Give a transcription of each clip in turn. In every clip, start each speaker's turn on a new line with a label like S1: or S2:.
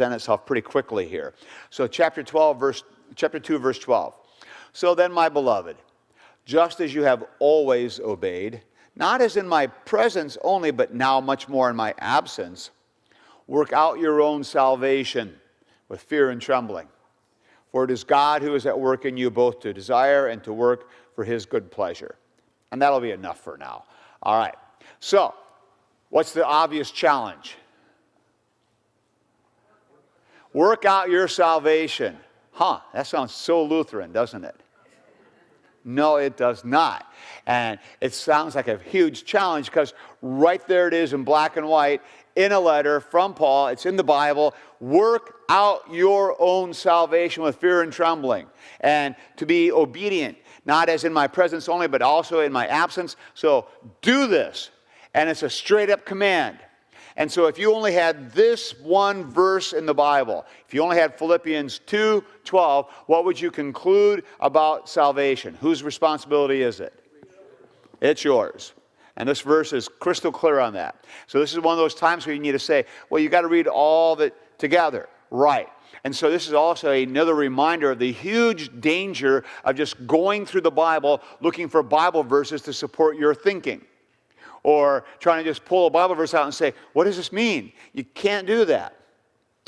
S1: itself pretty quickly here. So chapter 2, verse 12. So then, my beloved, just as you have always obeyed, not as in my presence only, but now much more in my absence, work out your own salvation with fear and trembling. For it is God who is at work in you both to desire and to work for his good pleasure. And that'll be enough for now. All right. So, what's the obvious challenge? Work out your salvation. That sounds so Lutheran, doesn't it? No, it does not. And it sounds like a huge challenge because right there it is in black and white in a letter from Paul. It's in the Bible. Work out your own salvation with fear and trembling, and to be obedient, not as in my presence only, but also in my absence. So do this. And it's a straight up command. And so if you only had this one verse in the Bible, if you only had Philippians 2:12, what would you conclude about salvation? Whose responsibility is it? It's yours. And this verse is crystal clear on that. So this is one of those times where you need to say, well, you got to read all of it together. Right. And so this is also another reminder of the huge danger of just going through the Bible looking for Bible verses to support your thinking. Or trying to just pull a Bible verse out and say, what does this mean? You can't do that.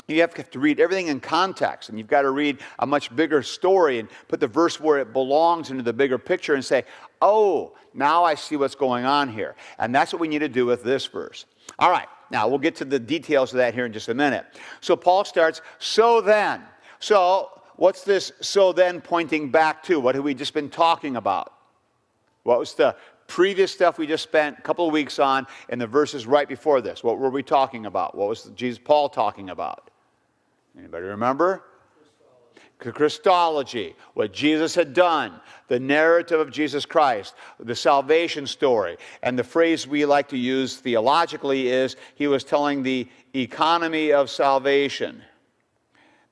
S1: You have to read everything in context, and you've got to read a much bigger story and put the verse where it belongs into the bigger picture and say, oh, now I see what's going on here. And that's what we need to do with this verse. All right, now we'll get to the details of that here in just a minute. So Paul starts, so then. So what's this so then pointing back to? What have we just been talking about? What was the previous stuff we just spent a couple of weeks on in the verses right before this? What were we talking about? What was Paul talking about? Anybody remember? Christology, what Jesus had done, the narrative of Jesus Christ, the salvation story. And the phrase we like to use theologically is he was telling the economy of salvation.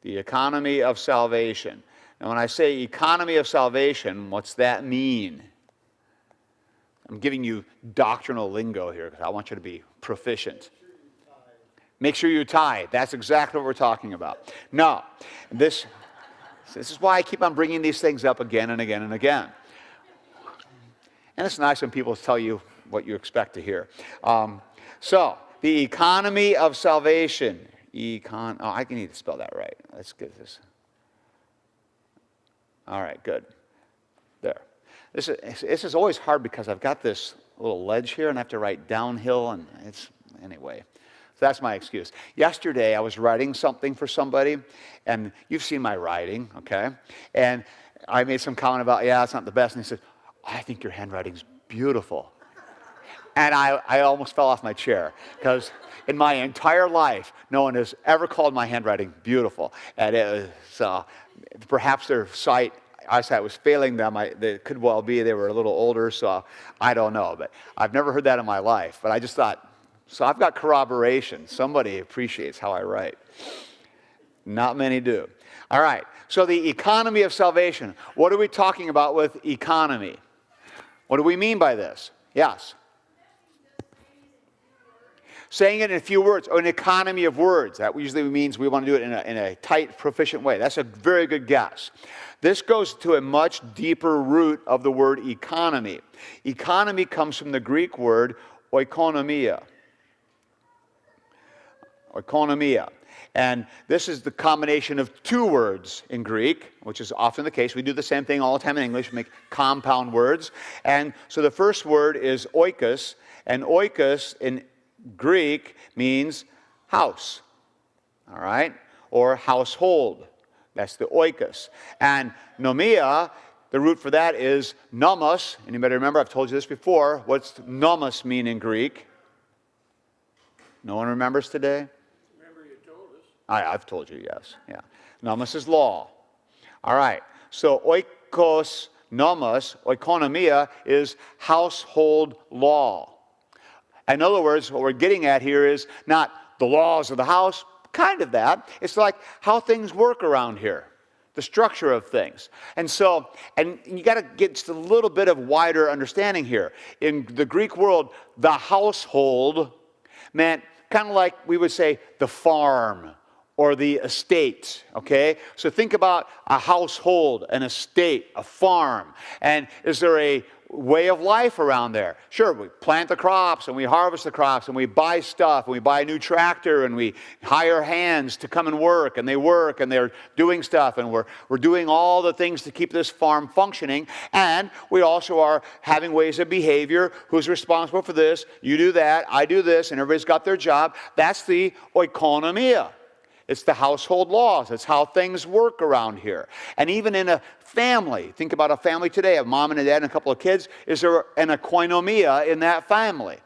S1: The economy of salvation. And when I say economy of salvation, what's that mean? I'm giving you doctrinal lingo here because I want you to be proficient. Make sure you tithe. That's exactly what we're talking about. No, this is why I keep on bringing these things up again and again and again. And it's nice when people tell you what you expect to hear. So, the economy of salvation. I need to spell that right. Let's get this. All right, good. There. This is always hard because I've got this little ledge here and I have to write downhill, and anyway. So that's my excuse. Yesterday I was writing something for somebody, and you've seen my writing, okay? And I made some comment about, it's not the best, and he said, I think your handwriting's beautiful. And I almost fell off my chair because in my entire life, no one has ever called my handwriting beautiful. And perhaps their eyesight was failing them. It could well be they were a little older, so I don't know. But I've never heard that in my life. But I just thought, so I've got corroboration. Somebody appreciates how I write. Not many do. All right, so the economy of salvation. What are we talking about with economy? What do we mean by this? Yes. Saying it in a few words, or an economy of words. That usually means we want to do it in a tight, proficient way. That's a very good guess. This goes to a much deeper root of the word economy. Economy comes from the Greek word oikonomia. Oikonomia. And this is the combination of two words in Greek, which is often the case. We do the same thing all the time in English, make compound words. And so the first word is oikos, and oikos in Greek means house, all right, or household. That's the oikos. And nomia, the root for that is nomos. Anybody remember? I've told you this before. What's nomos mean in Greek? No one remembers today?
S2: Remember you told us.
S1: I've told you, yes. Yeah. Nomos is law. All right. So oikos, nomos, oikonomia is household law. In other words, what we're getting at here is not the laws of the house, kind of that. It's like how things work around here, the structure of things. And so, and you got to get just a little bit of wider understanding here. In the Greek world, the household meant kind of like we would say the farm or the estate, okay? So think about a household, an estate, a farm. And is there a way of life around there? Sure, we plant the crops and we harvest the crops and we buy stuff and we buy a new tractor and we hire hands to come and work and they're doing stuff and we're doing all the things to keep this farm functioning. And we also are having ways of behavior. Who's responsible for this? You do that, I do this, and everybody's got their job. That's the oikonomia. It's the household laws. It's how things work around here. And even in a family, think about a family today, a mom and a dad and a couple of kids. Is there an oikonomia in that family?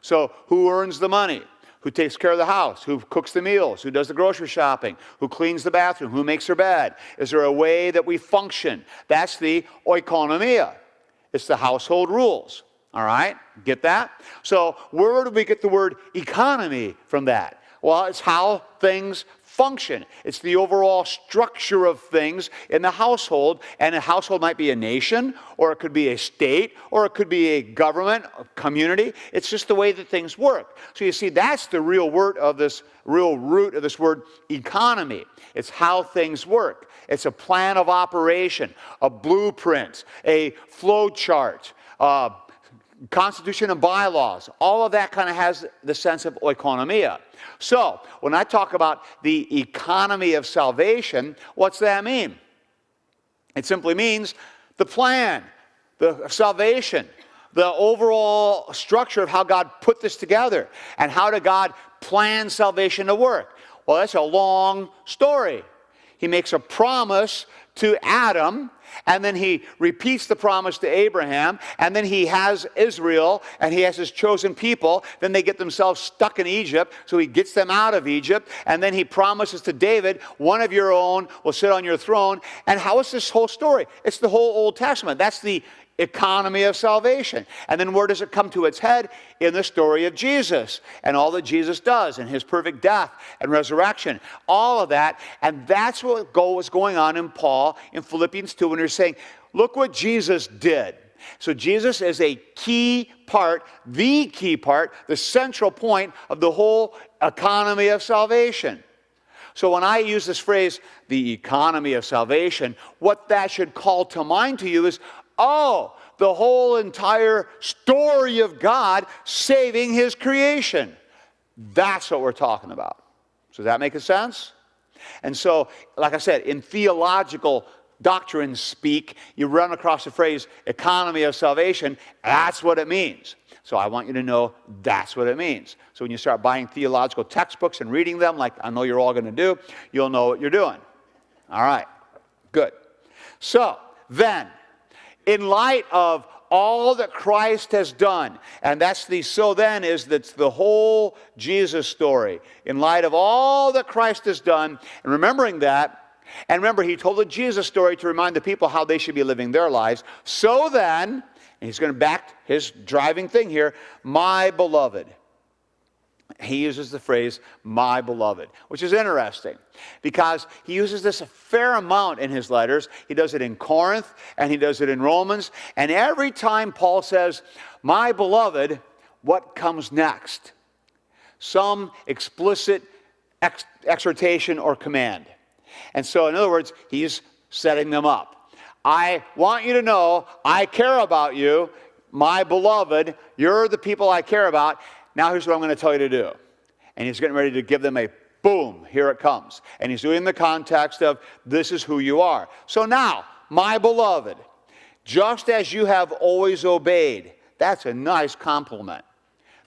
S1: So who earns the money? Who takes care of the house? Who cooks the meals? Who does the grocery shopping? Who cleans the bathroom? Who makes their bed? Is there a way that we function? That's the oikonomia. It's the household rules. All right? Get that? So where do we get the word economy from that? Well, it's how things function. It's the overall structure of things in the household, and a household might be a nation, or it could be a state, or it could be a government, a community. It's just the way that things work. So you see, that's the real root of this word economy. It's how things work. It's a plan of operation, a blueprint, a flow chart, constitution and bylaws. All of that kind of has the sense of oikonomia. So, when I talk about the economy of salvation, what's that mean? It simply means the plan, the salvation, the overall structure of how God put this together, and how did God plan salvation to work. Well, that's a long story. He makes a promise to Adam, and then he repeats the promise to Abraham, and then he has Israel, and he has his chosen people. Then they get themselves stuck in Egypt, so he gets them out of Egypt, and then he promises to David, one of your own will sit on your throne. And how is this whole story? It's the whole Old Testament. That's the economy of salvation. And then where does it come to its head? In the story of Jesus and all that Jesus does and his perfect death and resurrection. All of that. And that's what was going on in Paul in Philippians 2 when he's saying, look what Jesus did. So Jesus is a key part, the central point of the whole economy of salvation. So when I use this phrase, the economy of salvation, what that should call to mind to you is, oh, the whole entire story of God saving his creation. That's what we're talking about. So does that make sense? And so, like I said, in theological doctrine speak, you run across the phrase economy of salvation. That's what it means. So I want you to know that's what it means. So when you start buying theological textbooks and reading them, like I know you're all going to do, you'll know what you're doing. All right, good. So then, in light of all that Christ has done, and that's that's the whole Jesus story. In light of all that Christ has done, and remembering that, and remember he told the Jesus story to remind the people how they should be living their lives. So then, and he's going to back his driving thing here, my beloved. He uses the phrase, my beloved, which is interesting because he uses this a fair amount in his letters. He does it in Corinth and he does it in Romans. And every time Paul says, my beloved, what comes next? Some explicit exhortation or command. And so, in other words, he's setting them up. I want you to know I care about you, my beloved. You're the people I care about. Now here's what I'm going to tell you to do. And he's getting ready to give them a boom, here it comes. And he's doing it in the context of this is who you are. So now, my beloved, just as you have always obeyed. That's a nice compliment.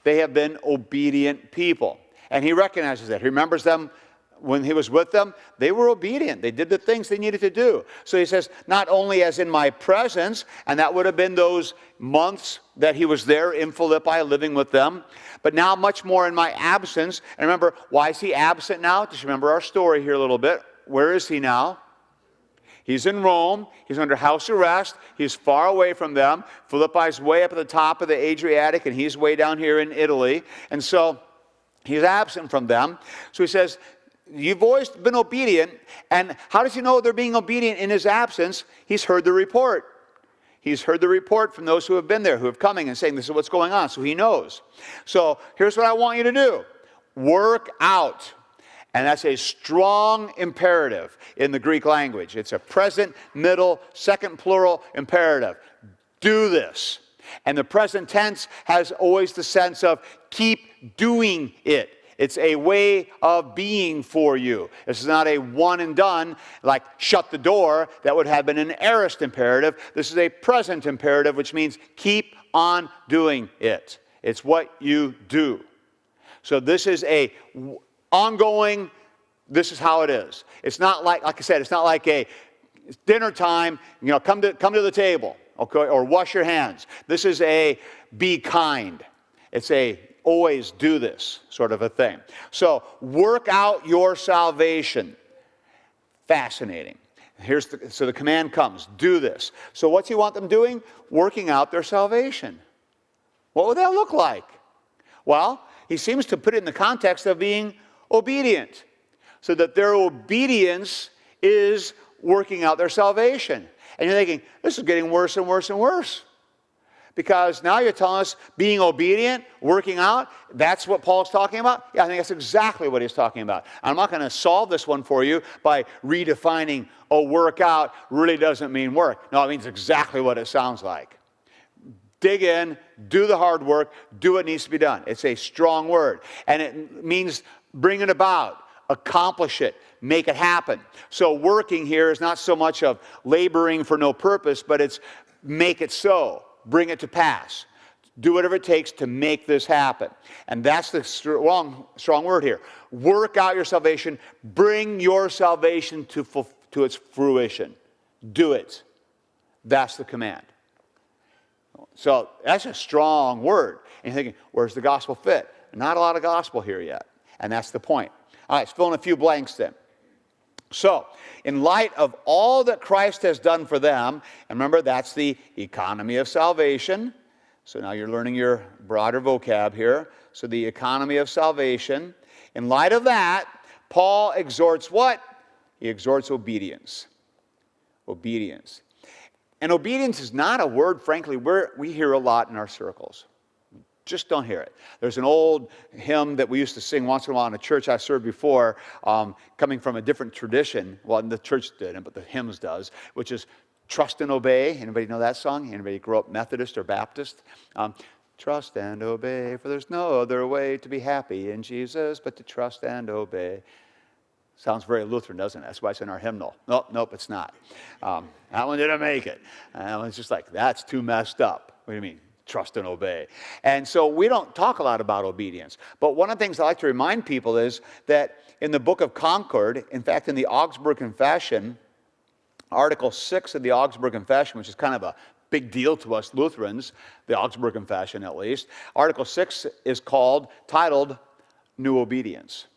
S1: They have been obedient people. And he recognizes that. He remembers them when he was with them. They were obedient. They did the things they needed to do. So he says, not only as in my presence, and that would have been those months that he was there in Philippi living with them, but now much more in my absence. And remember, why is he absent now? Just remember our story here a little bit. Where is he now? He's in Rome. He's under house arrest. He's far away from them. Philippi's way up at the top of the Adriatic, and he's way down here in Italy. And so he's absent from them. So he says, you've always been obedient. And how does he know they're being obedient in his absence? He's heard the report. He's heard the report from those who have been there, who have coming and saying, this is what's going on. So he knows. So here's what I want you to do. Work out And that's a strong imperative in the Greek language. It's a present, middle, second plural imperative. Do this. And the present tense has always the sense of keep doing it. It's a way of being for you. This is not a one and done, like shut the door. That would have been an aorist imperative. This is a present imperative, which means keep on doing it. It's what you do. So this is a ongoing, this is how it is. It's not like I said, it's not like a dinner time, come to the table, okay, or wash your hands. This is a be kind. It's a always do this sort of a thing. So work out your salvation. Fascinating. So the command comes, do this. So what's he want them doing? Working out their salvation. What would that look like? Well, he seems to put it in the context of being obedient, so that their obedience is working out their salvation. And you're thinking, this is getting worse and worse and worse. Because now you're telling us being obedient, working out, that's what Paul's talking about? Yeah, I think that's exactly what he's talking about. I'm not going to solve this one for you by redefining, work out really doesn't mean work. No, it means exactly what it sounds like. Dig in, do the hard work, do what needs to be done. It's a strong word. And it means bring it about, accomplish it, make it happen. So working here is not so much of laboring for no purpose, but it's make it so. Bring it to pass. Do whatever it takes to make this happen. And that's the strong word here. Work out your salvation. Bring your salvation to its fruition. Do it. That's the command. So that's a strong word. And you're thinking, where's the gospel fit? Not a lot of gospel here yet. And that's the point. All right, let's fill in a few blanks then. So, in light of all that Christ has done for them, and remember that's the economy of salvation. So now you're learning your broader vocab here. So the economy of salvation. In light of that, Paul exhorts what? He exhorts obedience. Obedience. And obedience is not a word, frankly, we hear a lot in our circles. Just don't hear it. There's an old hymn that we used to sing once in a while in a church I served before, coming from a different tradition. Well, the church didn't, but the hymns does, which is Trust and Obey. Anybody know that song? Anybody grow up Methodist or Baptist? Trust and obey, for there's no other way to be happy in Jesus but to trust and obey. Sounds very Lutheran, doesn't it? That's why it's in our hymnal. Nope, it's not. That one didn't make it. That one's just like, that's too messed up. What do you mean? Trust and obey. And so we don't talk a lot about obedience. But one of the things I like to remind people is that in the book of Concord, in fact, in the Augsburg Confession, Article 6 of the Augsburg Confession, which is kind of a big deal to us Lutherans, the Augsburg Confession at least, Article 6 is titled New Obedience.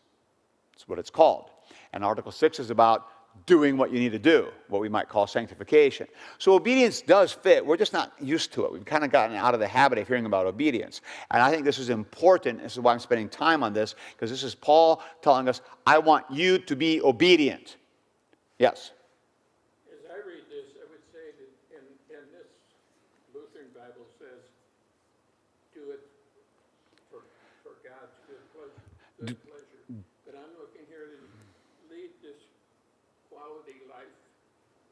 S1: That's what it's called. And Article 6 is about doing what you need to do, what we might call sanctification. So obedience does fit. We're just not used to it. We've kind of gotten out of the habit of hearing about obedience. And I think this is important. This is why I'm spending time on this, because this is Paul telling us, I want you to be obedient. Yes?
S2: As I read this, I would say that in this Lutheran Bible says, do it for God's good pleasure. But I'm looking here to lead this quality life,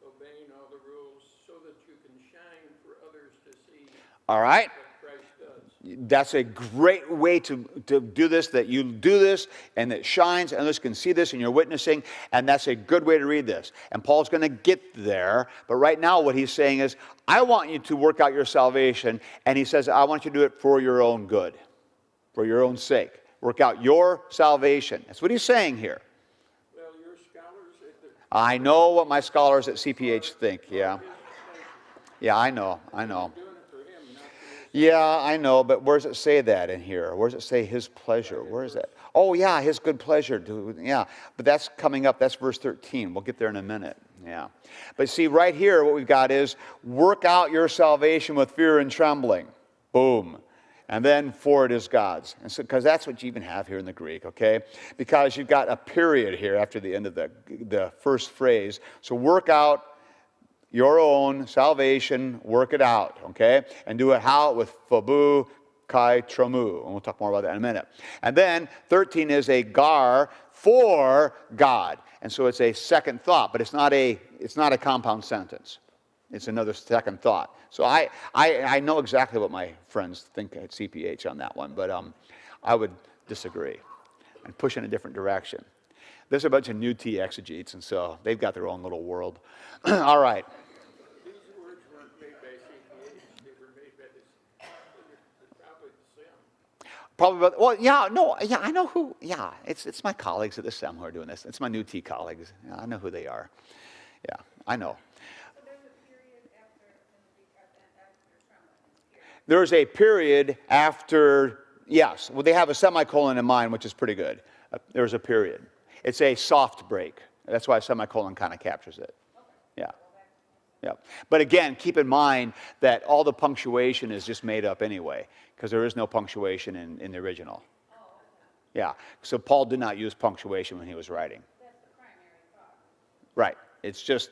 S2: obeying all the rules, so that you can shine for others to see
S1: all right.
S2: what Christ does.
S1: That's a great way to do this, that you do this and it shines and others can see this and you're witnessing, and that's a good way to read this. And Paul's going to get there, but right now what he's saying is, I want you to work out your salvation, and he says, I want you to do it for your own good, for your own sake. Work out your salvation. That's what he's saying here.
S2: Well, your scholars...
S1: I know what my scholars at CPH think, yeah. Yeah, I know. Yeah, I know, but where does it say that in here? Where does it say his pleasure? Where is that? Oh, yeah, his good pleasure. Yeah, but that's coming up. That's verse 13. We'll get there in a minute. Yeah. But see, right here, what we've got is work out your salvation with fear and trembling. Boom. And then for it is God's. And so, because that's what you even have here in the Greek, okay? Because you've got a period here after the end of the first phrase. So work out your own salvation, work it out, okay? And do it how? With phobou, kai tromu. And we'll talk more about that in a minute. And then 13 is a gar for God. And so it's a second thought, but it's not a compound sentence. It's another second thought. So I know exactly what my friends think at CPH on that one, but I would disagree and push in a different direction. There's a bunch of new T exegetes, and so they've got their own little world. All right.
S2: These words weren't made by CPH. They were made by probably the SEM.
S1: Probably, well, yeah, no, yeah, I know who, yeah, it's my colleagues at the SEM who are doing this. It's my new T colleagues. Yeah, I know who they are. Yeah, I know.
S3: So there's a period after trembling.
S1: There's a period after, yes, well, they have a semicolon in mind, which is pretty good. There's a period. It's a soft break. That's why a semicolon kind of captures it. Yeah. Yeah. But again, keep in mind that all the punctuation is just made up anyway, because there is no punctuation in the original. Yeah. So Paul did not use punctuation when he was writing.
S3: That's the primary thought.
S1: Right. It's just,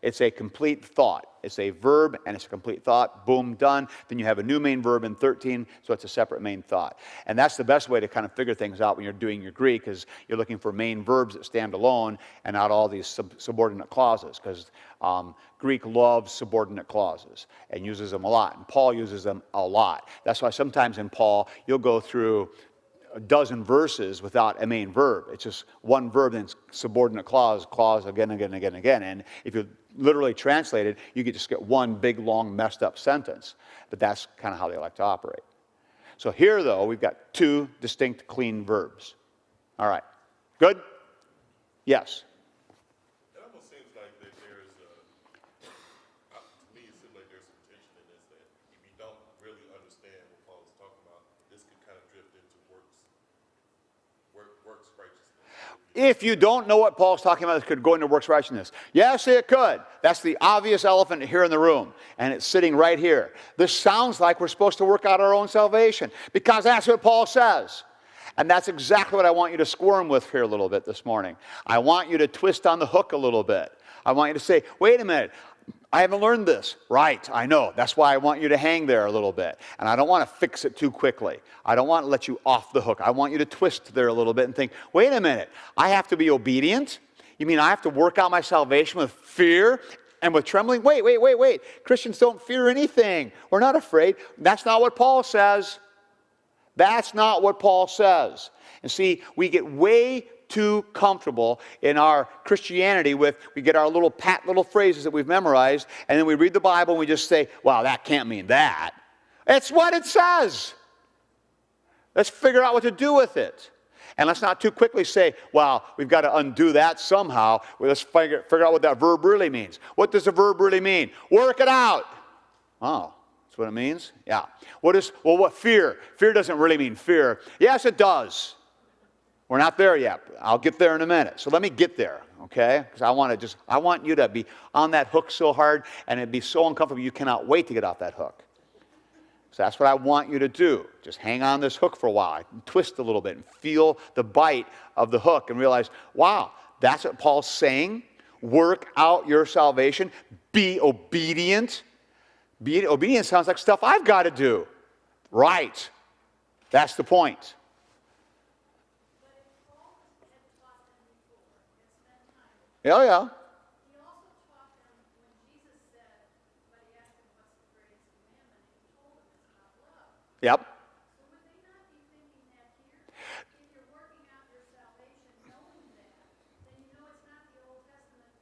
S1: it's a complete thought. It's a verb and it's a complete thought. Boom, done. Then you have a new main verb in 13, so it's a separate main thought. And that's the best way to kind of figure things out when you're doing your Greek, is you're looking for main verbs that stand alone and not all these subordinate clauses, because Greek loves subordinate clauses and uses them a lot. And Paul uses them a lot. That's why sometimes in Paul, you'll go through a dozen verses without a main verb. It's just one verb, then subordinate clause again, again, again, again. And if you literally translate it, you could just get one big, long, messed up sentence. But that's kind of how they like to operate. So here, though, we've got two distinct, clean verbs. All right. Good? Yes.
S4: It almost seems like that there's to me, it seems like there's some tension in this, that if you don't really understand what Paul's talking about, this could kind of drift into works righteousness.
S1: If you don't know what Paul's talking about, it could go into works righteousness. Yes, it could. That's the obvious elephant here in the room, and it's sitting right here. This sounds like we're supposed to work out our own salvation, because that's what Paul says. And that's exactly what I want you to squirm with here a little bit this morning. I want you to twist on the hook a little bit. I want you to say, wait a minute, I haven't learned this. Right, I know. That's why I want you to hang there a little bit. And I don't want to fix it too quickly. I don't want to let you off the hook. I want you to twist there a little bit and think, wait a minute, I have to be obedient? You mean I have to work out my salvation with fear and with trembling? Wait. Christians don't fear anything. We're not afraid. That's not what Paul says. That's not what Paul says. And see, we get way too comfortable in our Christianity with, we get our little pat little phrases that we've memorized, and then we read the Bible and we just say, wow, that can't mean that. It's what it says. Let's figure out what to do with it. And let's not too quickly say, well, we've got to undo that somehow. Well, let's figure out what that verb really means. What does the verb really mean? Work it out. Oh, that's what it means? Yeah. What fear? Fear doesn't really mean fear. Yes, it does. We're not there yet. I'll get there in a minute. So let me get there, okay? Because I want you to be on that hook so hard, and it'd be so uncomfortable you cannot wait to get off that hook. So that's what I want you to do. Just hang on this hook for a while. Twist a little bit and feel the bite of the hook and realize, wow, that's what Paul's saying. Work out your salvation. Be obedient. Being obedient sounds like stuff I've got to do. Right. That's the point. Yeah.
S3: He also taught them when Jesus said, but he asked him what's the greatest commandment, and he told him it's about love.
S1: Yep.
S3: So would they not be thinking that here? If you're working out your salvation knowing that, then you know it's not the Old Testament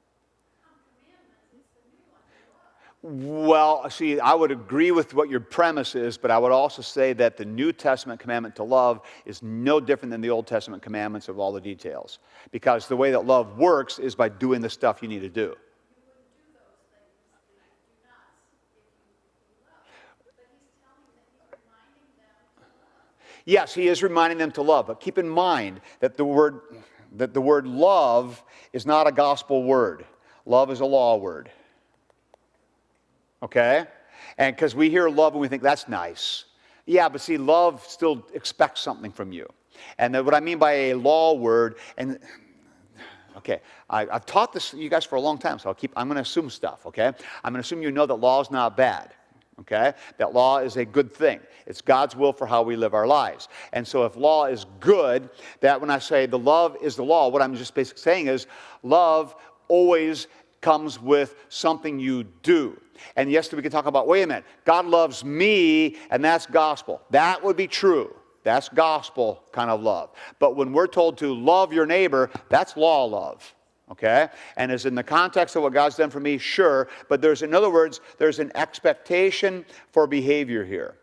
S3: commandments, it's the new one, love.
S1: Well, see, I would agree with what your premise is, but I would also say that the New Testament commandment to love is no different than the Old Testament commandments of all the details. Because the way that love works is by doing the stuff you need to do.
S3: You wouldn't do those things that you do not if you love. But he's telling them, he's reminding them to love.
S1: Yes, he is reminding them to love, but keep in mind that the word love is not a gospel word. Love is a law word. Okay? And because we hear love and we think that's nice. Yeah, but see, love still expects something from you. And what I mean by a law word, and okay, I've taught this to you guys for a long time, so I'm going to assume stuff, okay? I'm going to assume you know that law is not bad, Okay? That law is a good thing. It's God's will for how we live our lives. And so if law is good, that when I say the love is the law, what I'm just basically saying is love always comes with something you do. And yes, we can talk about, wait a minute, God loves me, and that's gospel. That would be true. That's gospel kind of love. But when we're told to love your neighbor, that's law love. Okay? And is in the context of what God's done for me, sure. But in other words, there's an expectation for behavior here.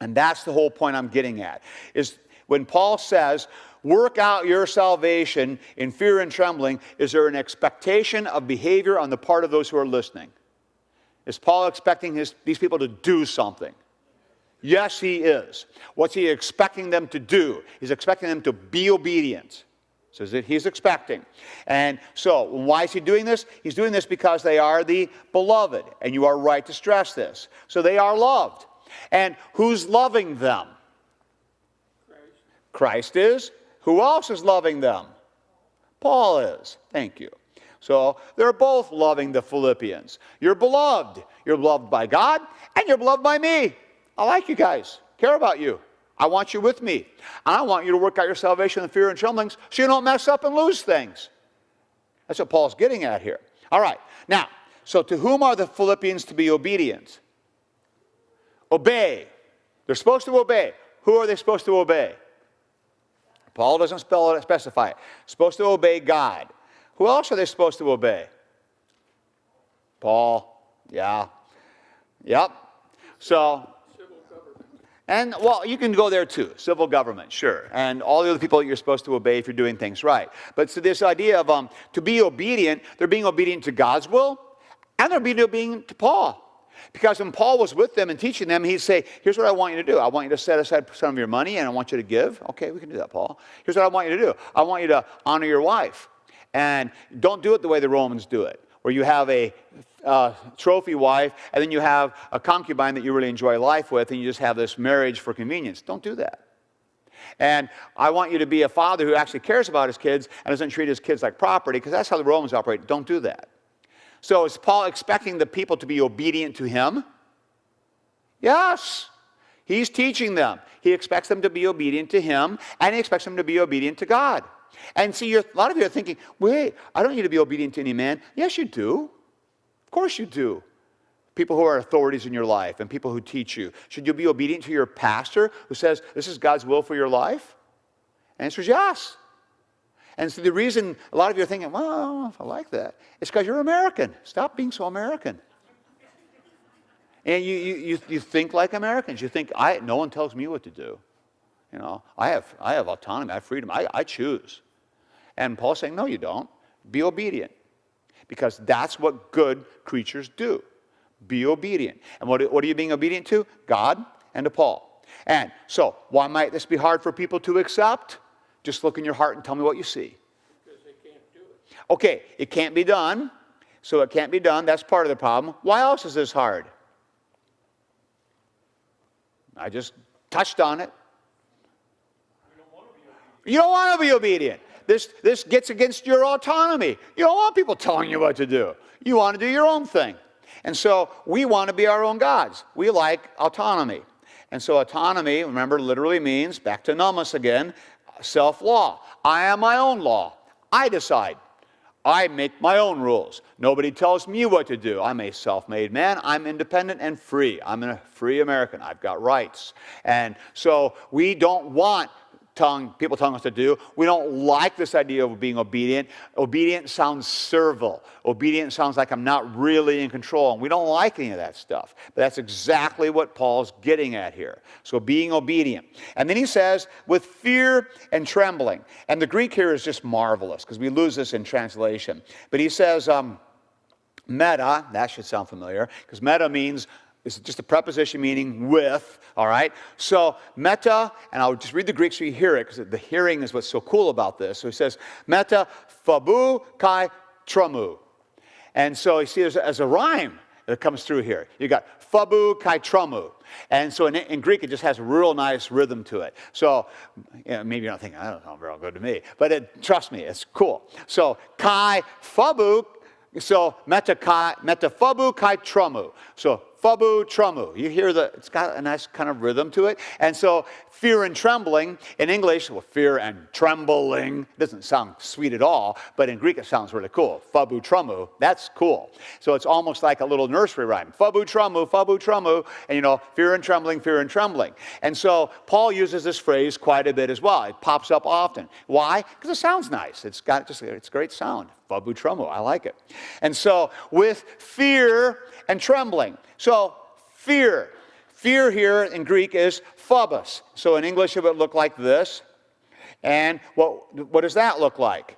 S1: And that's the whole point I'm getting at. Is when Paul says, work out your salvation in fear and trembling, is there an expectation of behavior on the part of those who are listening? Is Paul expecting these people to do something? Yes, he is. What's he expecting them to do? He's expecting them to be obedient. So he's expecting. And so, why is he doing this? He's doing this because they are the beloved. And you are right to stress this. So they are loved. And who's loving them? Christ is. Who else is loving them? Paul is. Thank you. So they're both loving the Philippians. You're beloved. You're loved by God, and you're beloved by me. I like you guys. Care about you. I want you with me. And I want you to work out your salvation in fear and tremblings so you don't mess up and lose things. That's what Paul's getting at here. All right. Now, so to whom are the Philippians to be obedient? Obey. They're supposed to obey. Who are they supposed to obey? Paul doesn't specify it. Supposed to obey God. Who else are they supposed to obey? Paul. Yeah. Yep. So, and, well, you can go there too. Civil government, sure. And all the other people that you're supposed to obey if you're doing things right. But so this idea of to be obedient, they're being obedient to God's will, and they're being obedient to Paul. Because when Paul was with them and teaching them, he'd say, here's what I want you to do. I want you to set aside some of your money, and I want you to give. Okay, we can do that, Paul. Here's what I want you to do. I want you to honor your wife. And don't do it the way the Romans do it, where you have a trophy wife, and then you have a concubine that you really enjoy life with, and you just have this marriage for convenience. Don't do that. And I want you to be a father who actually cares about his kids and doesn't treat his kids like property, because that's how the Romans operate. Don't do that. So is Paul expecting the people to be obedient to him? Yes. He's teaching them. He expects them to be obedient to him, and he expects them to be obedient to God. And see, a lot of you are thinking, wait, I don't need to be obedient to any man. Yes, you do. Of course you do. People who are authorities in your life and people who teach you. Should you be obedient to your pastor who says, this is God's will for your life? The answer is yes. And so the reason a lot of you are thinking, well, I don't know if I like that, it's because you're American. Stop being so American. And you think like Americans. You think, no one tells me what to do. You know, I have autonomy, I have freedom, I choose. And Paul's saying, no, you don't. Be obedient. Because that's what good creatures do. Be obedient. And what are you being obedient to? God and to Paul. And so, why might this be hard for people to accept? Just look in your heart and tell me what you see.
S2: Because they can't do it.
S1: Okay, it can't be done. So it can't be done. That's part of the problem. Why else is this hard? I just touched on it. You don't want to be obedient. This gets against your autonomy. You don't want people telling you what to do. You want to do your own thing. And so we want to be our own gods. We like autonomy. And so autonomy, remember, literally means, back to nomos again, self-law. I am my own law. I decide. I make my own rules. Nobody tells me what to do. I'm a self-made man. I'm independent and free. I'm a free American. I've got rights. And so we don't want people telling us to do. We don't like this idea of being obedient. Obedient sounds servile. Obedient sounds like I'm not really in control. And we don't like any of that stuff. But that's exactly what Paul's getting at here. So being obedient. And then he says, with fear and trembling. And the Greek here is just marvelous, because we lose this in translation. But he says, meta, that should sound familiar, because meta means, it's just a preposition meaning with, all right? So meta, and I'll just read the Greek so you hear it, because the hearing is what's so cool about this. So he says, meta phabu kai tromu. And so you see there's a rhyme that comes through here. You got phabu kai tromu. And so in Greek, it just has a real nice rhythm to it. So maybe you're not thinking, I don't know, real good to me. But trust me, it's cool. So kai phabu. So meta phabu kai tromu. So Phabu tramu. You hear it's got a nice kind of rhythm to it. And so fear and trembling in English, well, fear and trembling doesn't sound sweet at all, but in Greek it sounds really cool. Phabu tramu, that's cool. So it's almost like a little nursery rhyme. Phabu tramu, and you know, fear and trembling, fear and trembling. And so Paul uses this phrase quite a bit as well. It pops up often. Why? Because it sounds nice. It's great sound. Phabu tramu, I like it. And so with fear and trembling. So fear here in Greek is phobos. So in English it would look like this. And what does that look like?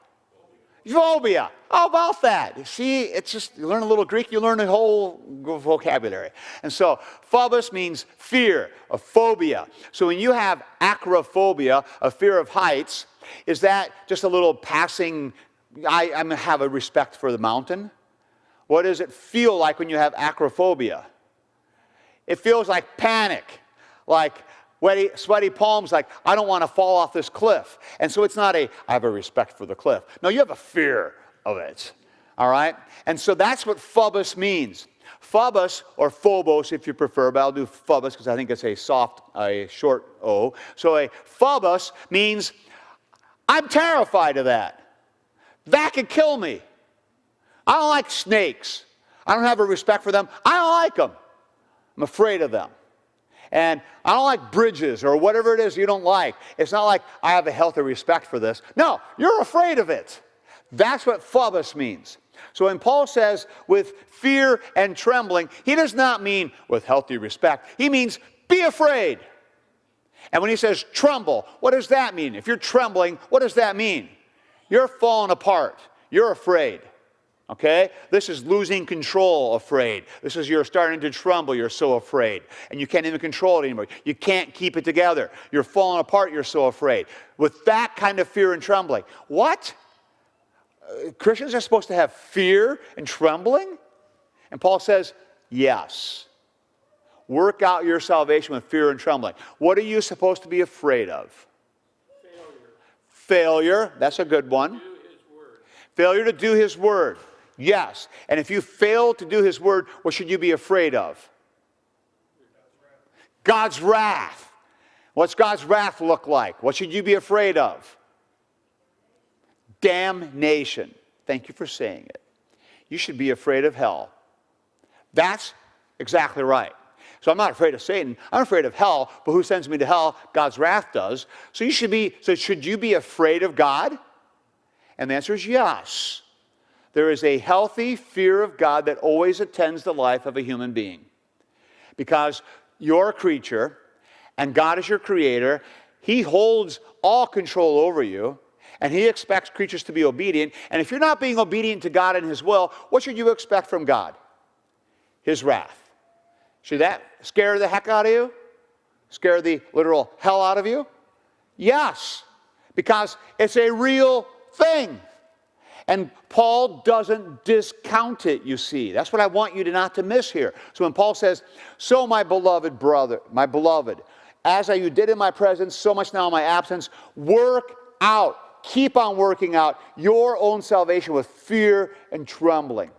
S1: Phobia. How about that? See, it's just, you learn a little Greek, you learn the whole vocabulary. And so phobos means fear, a phobia. So when you have acrophobia, a fear of heights, is that just a little passing, I have a respect for the mountain? What does it feel like when you have acrophobia? It feels like panic, like sweaty palms, like I don't want to fall off this cliff. And so it's not I have a respect for the cliff. No, you have a fear of it, all right? And so that's what phobos means. Phobos, or phobos if you prefer, but I'll do phobos because I think it's a short O. So a phobos means I'm terrified of that. That could kill me. I don't like snakes. I don't have a respect for them. I don't like them. I'm afraid of them. And I don't like bridges or whatever it is you don't like. It's not like I have a healthy respect for this. No, you're afraid of it. That's what phobos means. So when Paul says with fear and trembling, he does not mean with healthy respect. He means be afraid. And when he says tremble, what does that mean? If you're trembling, what does that mean? You're falling apart. You're afraid. Okay? This is losing control, afraid. This is you're starting to tremble, you're so afraid. And you can't even control it anymore. You can't keep it together. You're falling apart, you're so afraid. With that kind of fear and trembling. What? Christians are supposed to have fear and trembling? And Paul says, yes. Work out your salvation with fear and trembling. What are you supposed to be afraid of? Failure. That's a good one. Failure to do his word. Yes. And if you fail to do his word, what should you be afraid of? God's wrath. What's God's wrath look like? What should you be afraid of? Damnation. Thank you for saying it. You should be afraid of hell. That's exactly right. So I'm not afraid of Satan. I'm afraid of hell, but who sends me to hell? God's wrath does. So should you be afraid of God? And the answer is yes. There is a healthy fear of God that always attends the life of a human being. Because you're a creature, and God is your creator. He holds all control over you, and he expects creatures to be obedient. And if you're not being obedient to God and his will, what should you expect from God? His wrath. Should that scare the heck out of you? Scare the literal hell out of you? Yes, because it's a real thing. And Paul doesn't discount it, you see. That's what I want you to not to miss here. So when Paul says, so my beloved brother, my beloved, as you did in my presence, so much now in my absence, work out, keep on working out your own salvation with fear and trembling.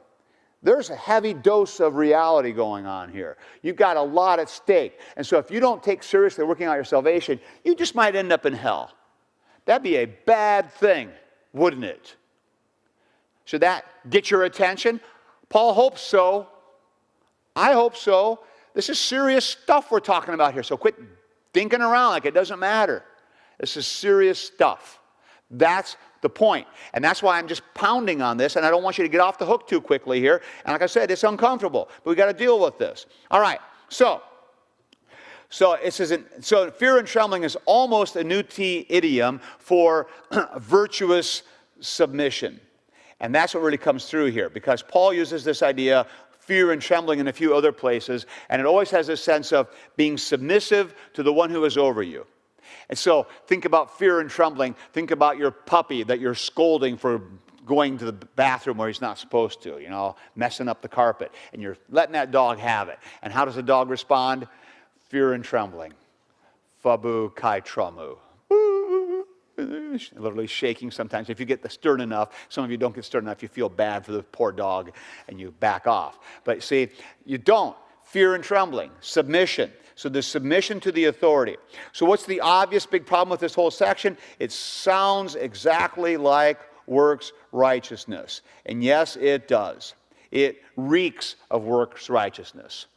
S1: There's a heavy dose of reality going on here. You've got a lot at stake. And so if you don't take seriously working out your salvation, you just might end up in hell. That'd be a bad thing, wouldn't it? Should that get your attention? Paul hopes so. I hope so. This is serious stuff we're talking about here. So quit thinking around like it doesn't matter. This is serious stuff. That's the point. And that's why I'm just pounding on this, and I don't want you to get off the hook too quickly here. And like I said, it's uncomfortable, but we've got to deal with this. All right, so fear and trembling is almost a new idiom for virtuous submission. And that's what really comes through here, because Paul uses this idea, fear and trembling, in a few other places, and it always has a sense of being submissive to the one who is over you. And so think about fear and trembling. Think about your puppy that you're scolding for going to the bathroom where he's not supposed to, messing up the carpet. And you're letting that dog have it. And how does the dog respond? Fear and trembling. Phabu kai tramu. Literally shaking sometimes. If you get stern enough, some of you don't get stern enough, you feel bad for the poor dog and you back off. But see, you don't. Fear and trembling. Submission. So the submission to the authority. So what's the obvious big problem with this whole section? It sounds exactly like works righteousness. And yes, it does. It reeks of works righteousness.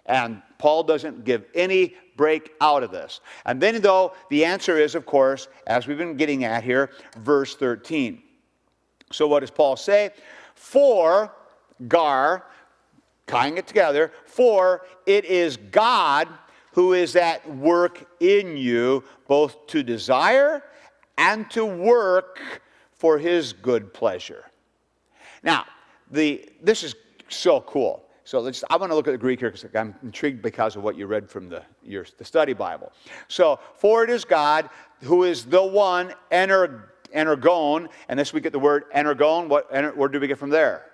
S1: And Paul doesn't give any break out of this. And then, though, the answer is, of course, as we've been getting at here, verse 13. So what does Paul say? For, gar, tying it together, for it is God who is at work in you, both to desire and to work for his good pleasure. Now, this is so cool. So I want to look at the Greek here because I'm intrigued because of what you read from the study Bible. So, for it is God who is the one, energon, and this we get the word energon. What word do we get from there?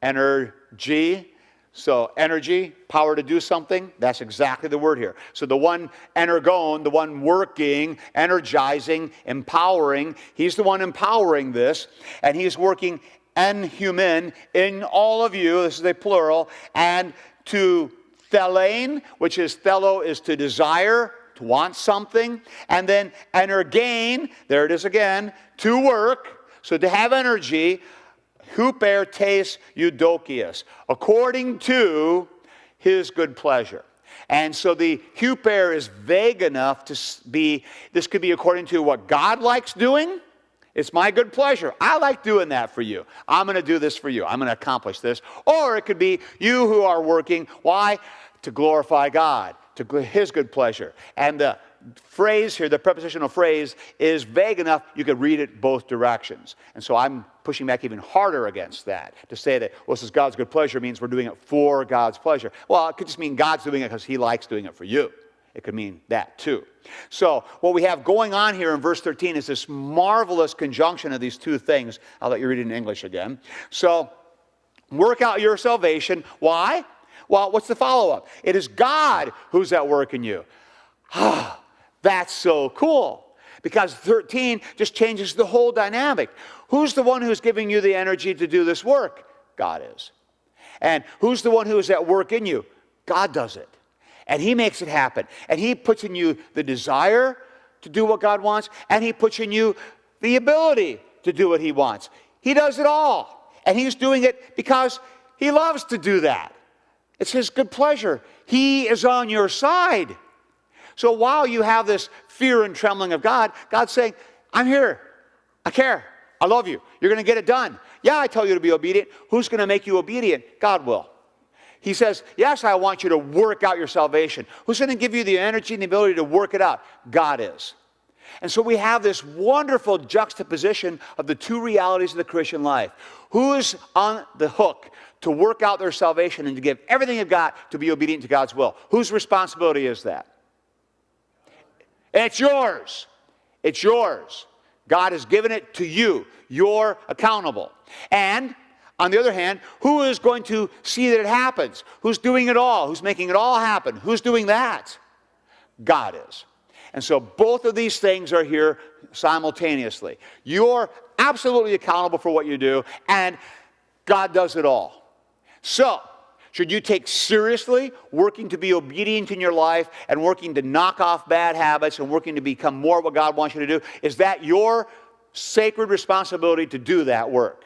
S1: Energy. So, energy, power to do something, that's exactly the word here. So the one energon, the one working, energizing, empowering, he's the one empowering this, and he's working en human, in all of you, this is a plural, and to thelein, which is thelo is to desire, to want something, and then energein, there it is again, to work, so to have energy, huper tes eudokias, according to his good pleasure. And so the huper is vague enough to be, this could be according to what God likes doing. It's my good pleasure. I like doing that for you. I'm going to do this for you. I'm going to accomplish this. Or it could be you who are working. Why? To glorify God, to his good pleasure. And the phrase here, the prepositional phrase, is vague enough you could read it both directions. And so I'm pushing back even harder against that, to say that, well, this is God's good pleasure means we're doing it for God's pleasure. Well, it could just mean God's doing it because he likes doing it for you. It could mean that too. So what we have going on here in verse 13 is this marvelous conjunction of these two things. I'll let you read it in English again. So work out your salvation. Why? Well, what's the follow-up? It is God who's at work in you. That's so cool. Because 13 just changes the whole dynamic. Who's the one who's giving you the energy to do this work? God is. And who's the one who is at work in you? God does it. And he makes it happen. And he puts in you the desire to do what God wants. And he puts in you the ability to do what he wants. He does it all. And he's doing it because he loves to do that. It's his good pleasure. He is on your side. So while you have this fear and trembling of God, God's saying, I'm here. I care. I love you. You're going to get it done. Yeah, I tell you to be obedient. Who's going to make you obedient? God will. He says, yes, I want you to work out your salvation. Who's going to give you the energy and the ability to work it out? God is. And so we have this wonderful juxtaposition of the two realities of the Christian life. Who is on the hook to work out their salvation and to give everything they've got to be obedient to God's will? Whose responsibility is that? It's yours. It's yours. God has given it to you. You're accountable. And on the other hand, who is going to see that it happens? Who's doing it all? Who's making it all happen? Who's doing that? God is. And so both of these things are here simultaneously. You're absolutely accountable for what you do, and God does it all. So, should you take seriously working to be obedient in your life and working to knock off bad habits and working to become more what God wants you to do? Is that your sacred responsibility to do that work?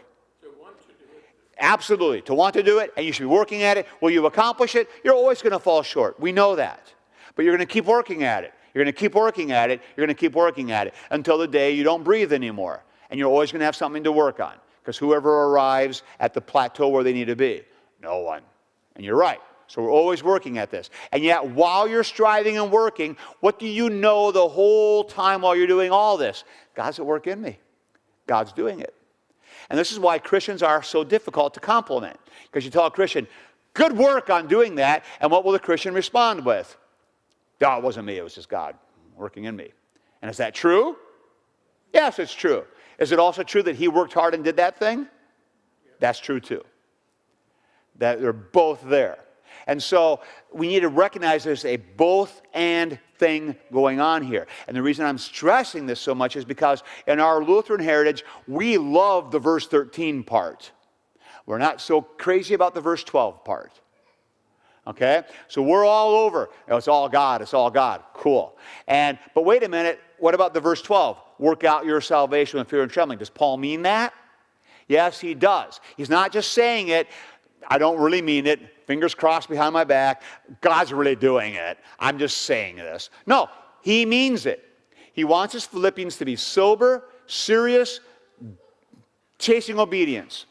S1: Absolutely. To want to do it, and you should be working at it. Will you accomplish it? You're always going to fall short. We know that. But you're going to keep working at it. You're going to keep working at it. You're going to keep working at it until the day you don't breathe anymore. And you're always going to have something to work on. Because whoever arrives at the plateau where they need to be? No one. And you're right. So we're always working at this. And yet, while you're striving and working, what do you know the whole time while you're doing all this? God's at work in me. God's doing it. And this is why Christians are so difficult to compliment. Because you tell a Christian, good work on doing that, and what will the Christian respond with? Oh, it wasn't me, it was just God working in me. And is that true? Yes, it's true. Is it also true that he worked hard and did that thing? That's true too. That they're both there. And so we need to recognize there's a both and thing going on here. And the reason I'm stressing this so much is because in our Lutheran heritage, we love the verse 13 part. We're not so crazy about the verse 12 part. Okay? So we're all over. It's all God. It's all God. Cool. But wait a minute. What about the verse 12? Work out your salvation with fear and trembling. Does Paul mean that? Yes, he does. He's not just saying it. I don't really mean it. Fingers crossed behind my back. God's really doing it. I'm just saying this. No, he means it. He wants his Philippians to be sober, serious, chasing obedience,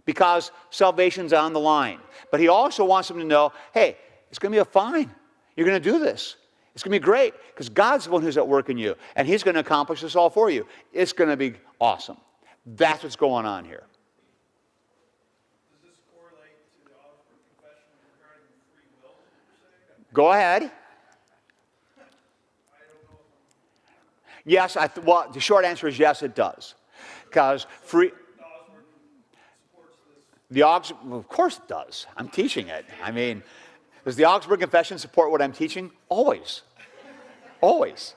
S1: because salvation's on the line. But he also wants them to know, hey, it's going to be fine. You're going to do this. It's going to be great, because God's the one who's at work in you, and he's going to accomplish this all for you. It's going to be awesome. That's what's going on here.
S2: Does this correlate to the Augsburg Confession regarding free will, you're saying?
S1: Go ahead.
S2: I don't know if
S1: Yes, well, the short answer is yes, it does. Because free...
S2: the Augsburg supports this.
S1: The Augsburg, well, of course it does. I'm teaching it. I mean, does the Augsburg Confession support what I'm teaching? Always. Always.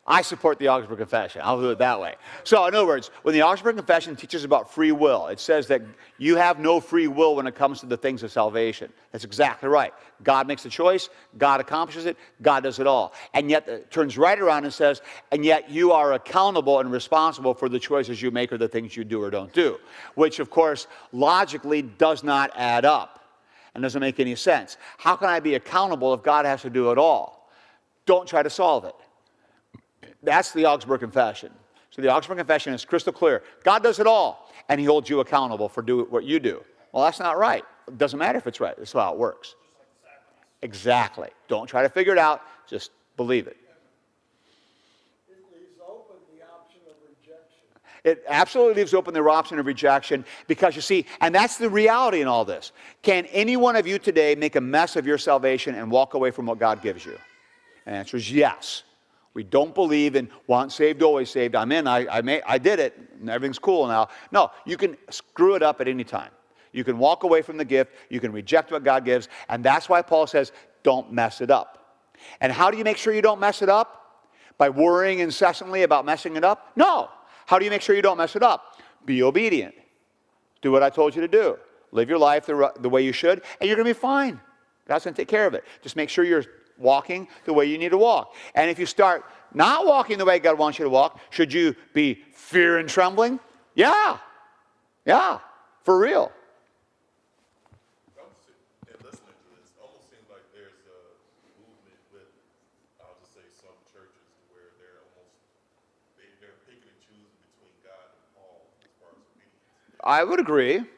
S1: I support the Augsburg Confession. I'll do it that way. So, in other words, when the Augsburg Confession teaches about free will, it says that you have no free will when it comes to the things of salvation. That's exactly right. God makes the choice. God accomplishes it. God does it all. And yet, it turns right around and says, and yet you are accountable and responsible for the choices you make or the things you do or don't do, which, of course, logically does not add up and doesn't make any sense. How can I be accountable if God has to do it all? Don't try to solve it. That's the Augsburg Confession. So the Augsburg Confession is crystal clear. God does it all, and he holds you accountable for doing what you do. Well, that's not right. It doesn't matter if it's right. That's how it works. Exactly. Don't try to figure it out. Just believe it.
S5: It leaves open the option of rejection.
S1: It absolutely leaves open the option of rejection because, you see, and that's the reality in all this. Can any one of you today make a mess of your salvation and walk away from what God gives you? And the answer is yes. We don't believe in once saved, always saved. I'm in, I did it, and everything's cool now. No, you can screw it up at any time. You can walk away from the gift. You can reject what God gives. And that's why Paul says, don't mess it up. And how do you make sure you don't mess it up? By worrying incessantly about messing it up? No. How do you make sure you don't mess it up? Be obedient. Do what I told you to do. Live your life the way you should, and you're going to be fine. God's going to take care of it. Just make sure you're walking the way you need to walk. And if you start not walking the way God wants you to walk, should you be fear and trembling? Yeah. Yeah. For real.
S4: And listening to this, almost seems like there's a movement with, I'll just say, some churches where they're picking and choosing between God and Paul as far as obedience.
S1: I would agree.
S4: It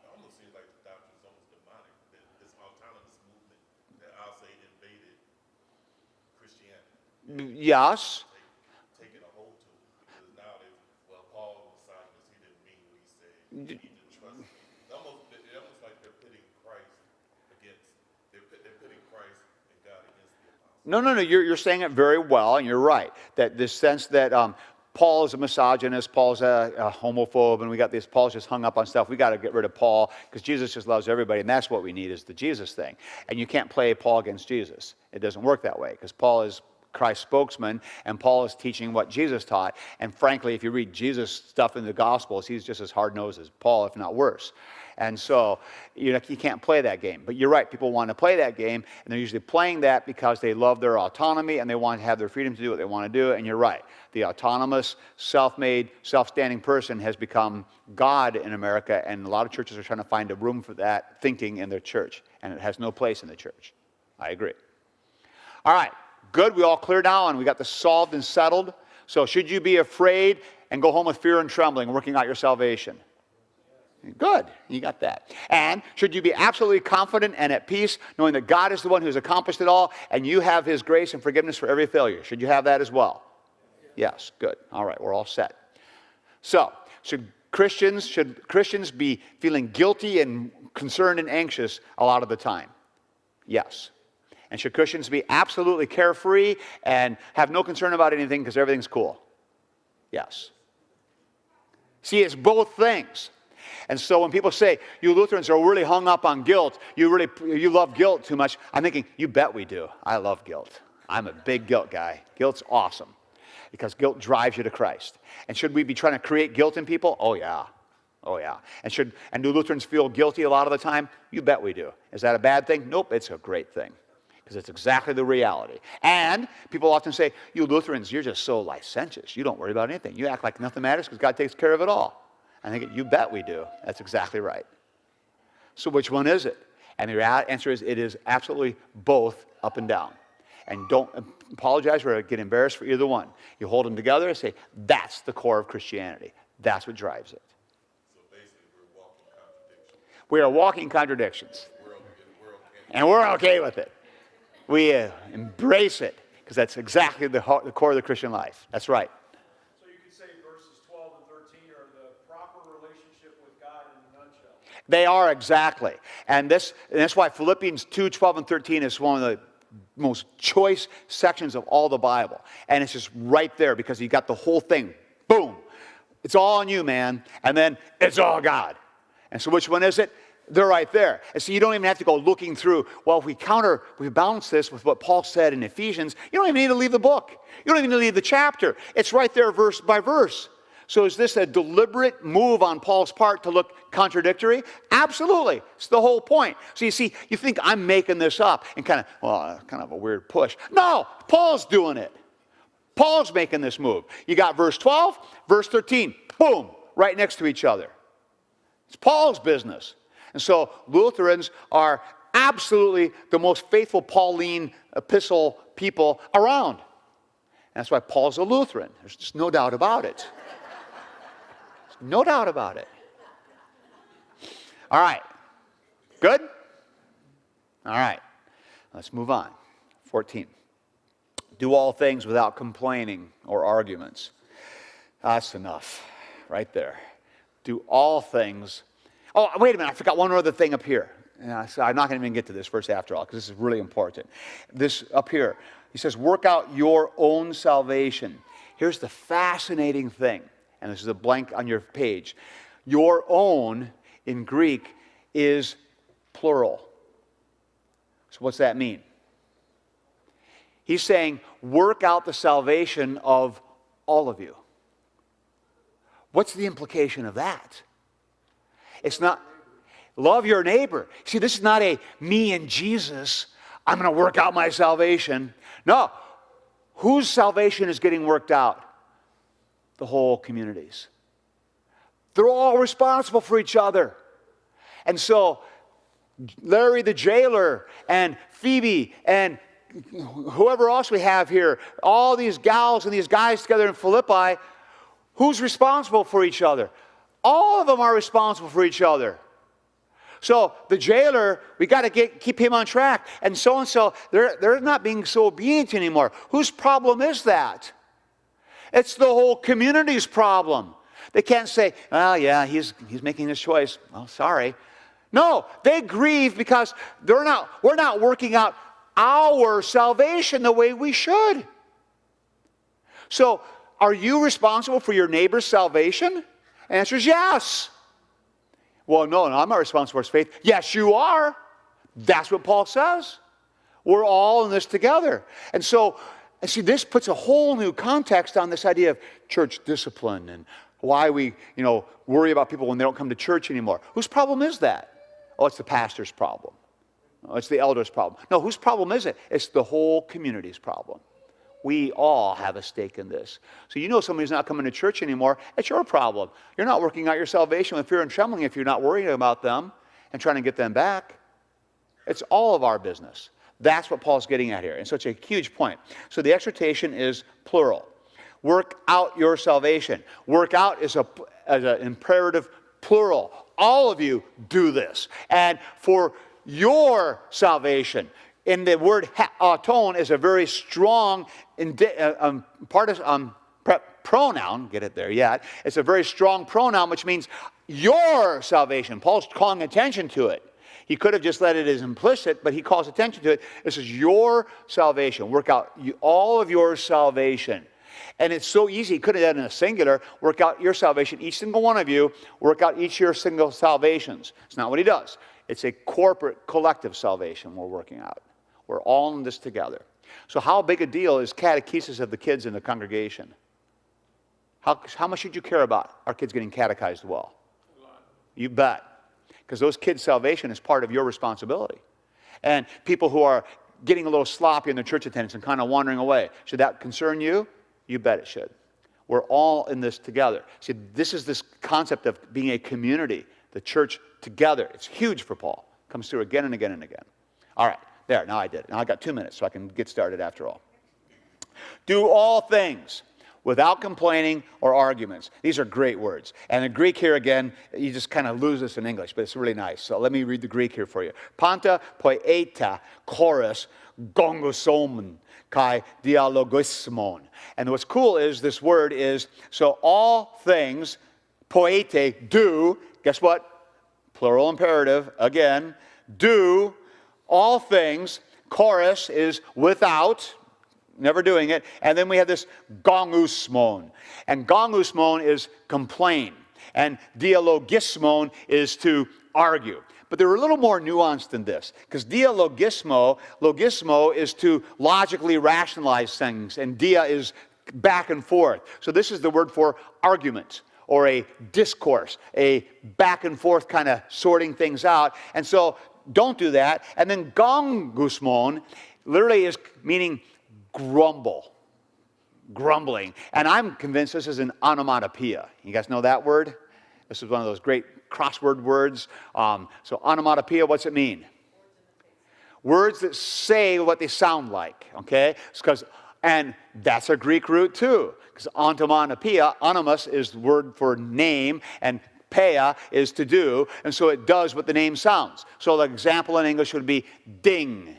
S4: almost seems like the doctrine is almost demonic. That this autonomous movement that I'll say invaded Christianity.
S1: Yes.
S4: Taking a hold to it. Because now Paul was misogynist, he didn't mean what he said. You need to trust him. It's almost like they're pitting Christ putting Christ and God against the apostles.
S1: No. You're saying it very well, and you're right. That this sense that Paul is a misogynist, Paul's a homophobe, and we got this, Paul's just hung up on stuff. We got to get rid of Paul because Jesus just loves everybody, and that's what we need is the Jesus thing. And you can't play Paul against Jesus. It doesn't work that way because Paul is Christ's spokesman, and Paul is teaching what Jesus taught. And frankly, if you read Jesus' stuff in the Gospels, he's just as hard-nosed as Paul, if not worse. And so, you can't play that game. But you're right, people want to play that game, and they're usually playing that because they love their autonomy, and they want to have their freedom to do what they want to do, and you're right. The autonomous, self-made, self-standing person has become God in America, and a lot of churches are trying to find a room for that thinking in their church, and it has no place in the church. I agree. All right. Good, we all clear now, and we got this solved and settled. So should you be afraid and go home with fear and trembling, working out your salvation? Good, you got that. And should you be absolutely confident and at peace, knowing that God is the one who's accomplished it all, and you have his grace and forgiveness for every failure? Should you have that as well? Yes, good. All right, we're all set. So, should Christians be feeling guilty and concerned and anxious a lot of the time? Yes. And should Christians be absolutely carefree and have no concern about anything because everything's cool? Yes. See, it's both things. And so when people say, you Lutherans are really hung up on guilt, you love guilt too much, I'm thinking, you bet we do. I love guilt. I'm a big guilt guy. Guilt's awesome because guilt drives you to Christ. And should we be trying to create guilt in people? Oh, yeah. Oh, yeah. And do Lutherans feel guilty a lot of the time? You bet we do. Is that a bad thing? Nope, it's a great thing. Because it's exactly the reality. And people often say, you Lutherans, you're just so licentious. You don't worry about anything. You act like nothing matters because God takes care of it all. I think you bet we do. That's exactly right. So which one is it? And the answer is it is absolutely both up and down. And don't apologize or get embarrassed for either one. You hold them together and say, that's the core of Christianity. That's what drives it.
S4: So basically, we're walking contradictions.
S1: We are walking contradictions.
S4: We're okay.
S1: And we're okay with it. We embrace it because that's exactly the core of the Christian life. That's right.
S5: So you could say verses 12 and 13 are the proper relationship with God in a nutshell.
S1: They are exactly. And that's why Philippians 2, 12, and 13 is one of the most choice sections of all the Bible. And it's just right there because you got the whole thing. Boom. It's all on you, man. And then it's all God. And so which one is it? They're right there. And so you don't even have to go looking through, well, if we balance this with what Paul said in Ephesians, you don't even need to leave the book. You don't even need to leave the chapter. It's right there verse by verse. So is this a deliberate move on Paul's part to look contradictory? Absolutely. It's the whole point. So you see, you think I'm making this up and kind of a weird push. No, Paul's doing it. Paul's making this move. You got verse 12, verse 13, boom, right next to each other. It's Paul's business. And so Lutherans are absolutely the most faithful Pauline epistle people around. And that's why Paul's a Lutheran. There's just no doubt about it. No doubt about it. All right. Good? All right. Let's move on. 14. Do all things without complaining or arguments. That's enough right there. Do all things. Oh, wait a minute. I forgot one other thing up here. So I'm not going to even get to this verse after all because this is really important. This up here. He says, work out your own salvation. Here's the fascinating thing. And this is a blank on your page. Your own, in Greek, is plural. So what's that mean? He's saying, work out the salvation of all of you. What's the implication of that? It's not, love your neighbor. See, this is not a me and Jesus, I'm going to work out my salvation. No. Whose salvation is getting worked out? The whole community's. They're all responsible for each other. And so, Larry the jailer and Phoebe and whoever else we have here, all these gals and these guys together in Philippi, who's responsible for each other? All of them are responsible for each other. So the jailer, we got to keep him on track. And so, they're not being so obedient anymore. Whose problem is that? It's the whole community's problem. They can't say, well, yeah, he's making his choice. Well, sorry. No, they grieve because we're not working out our salvation the way we should. So, are you responsible for your neighbor's salvation? Answer is yes. Well, no, I'm not responsible for his faith. Yes, you are. That's what Paul says. We're all in this together. And so, this puts a whole new context on this idea of church discipline and why we, worry about people when they don't come to church anymore. Whose problem is that? Oh, it's the pastor's problem. Oh, it's the elder's problem. No, whose problem is it? It's the whole community's problem. We all have a stake in this. So somebody's not coming to church anymore, it's your problem. You're not working out your salvation with fear and trembling if you're not worrying about them and trying to get them back. It's all of our business. That's what Paul's getting at here. And so it's a huge point. So the exhortation is plural. Work out your salvation. Work out is an imperative plural. All of you do this. And for your salvation, in the word tone is a very strong pronoun. Get it there yet? It's a very strong pronoun, which means your salvation. Paul's calling attention to it. He could have just let it as implicit, but he calls attention to it. This is your salvation. Work out all of your salvation. And it's so easy. He could have done it in a singular. Work out your salvation, each single one of you. Work out each of your single salvations. It's not what he does. It's a corporate, collective salvation we're working out. We're all in this together. So how big a deal is catechesis of the kids in the congregation? How much should you care about our kids getting catechized well?
S2: A lot.
S1: You bet. Because those kids' salvation is part of your responsibility. And people who are getting a little sloppy in their church attendance and kind of wandering away, should that concern you? You bet it should. We're all in this together. See, this is this concept of being a community, the church together. It's huge for Paul. Comes through again and again and again. All right, there, now I did it. Now I got 2 minutes, so I can get started after all. Do all things without complaining or arguments. These are great words. And the Greek here, again, you just kind of lose this in English, but it's really nice. So let me read the Greek here for you. Panta poieta chorus gongosomon kai dialogismon. And what's cool is this word is, so all things, poete, do, guess what? Plural imperative, again, do all things. Chorus is without, never doing it. And then we have this gongusmon. And gongusmon is complain. And dialogismon is to argue. But they're a little more nuanced than this. Because logismo is to logically rationalize things. And dia is back and forth. So this is the word for argument, or a discourse, a back and forth kind of sorting things out. And so don't do that. And then gongusmon literally is meaning grumble, grumbling. And I'm convinced this is an onomatopoeia. You guys know that word? This is one of those great crossword words. So onomatopoeia, what's it mean? Words that say what they sound like, okay? And that's a Greek root too. Because onomatopoeia, onomos is the word for name, and poeia is to do, and so it does what the name sounds. So the example in English would be ding.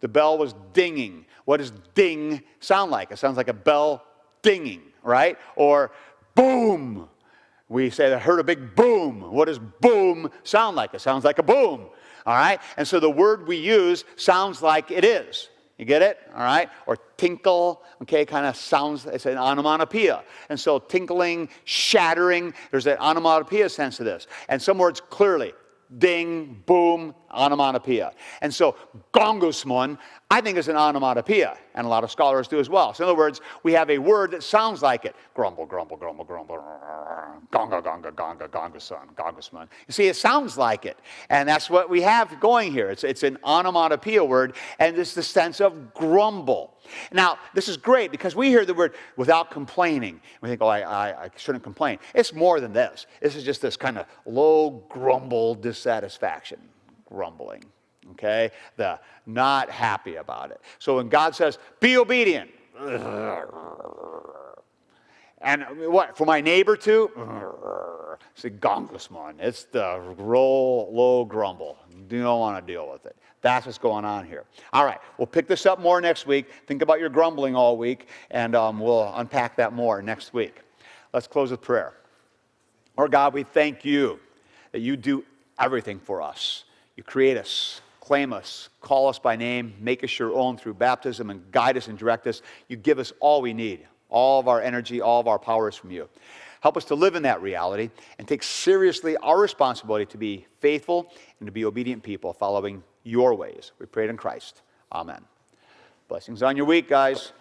S1: The bell was dinging. What does ding sound like? It sounds like a bell dinging, right? Or boom. We say, I heard a big boom. What does boom sound like? It sounds like a boom, all right? And so the word we use sounds like it is. You get it? All right? Or tinkle, okay, kind of sounds, it's an onomatopoeia. And so tinkling, shattering, there's that onomatopoeia sense to this. And some words clearly, ding, boom, onomatopoeia. And so gongusmon, I think, is an onomatopoeia, and a lot of scholars do as well. So in other words, we have a word that sounds like it. Grumble, grumble, grumble, grumble, gonga, gonga, gonga, gongusmon. You see, it sounds like it. And that's what we have going here. It's an onomatopoeia word, and it's the sense of grumble. Now, this is great because we hear the word without complaining. We think, oh, I shouldn't complain. It's more than this. This is just this kind of low grumble dissatisfaction. Grumbling, okay? The not happy about it. So when God says, be obedient. And what, for my neighbor too? It's a gongusmon. It's the low grumble. You don't want to deal with it. That's what's going on here. All right, we'll pick this up more next week. Think about your grumbling all week, and we'll unpack that more next week. Let's close with prayer. Lord God, we thank you that you do everything for us. You create us, claim us, call us by name, make us your own through baptism, and guide us and direct us. You give us all we need. All of our energy, all of our power is from you. Help us to live in that reality and take seriously our responsibility to be faithful and to be obedient people following your ways. We pray it in Christ. Amen. Blessings on your week, guys.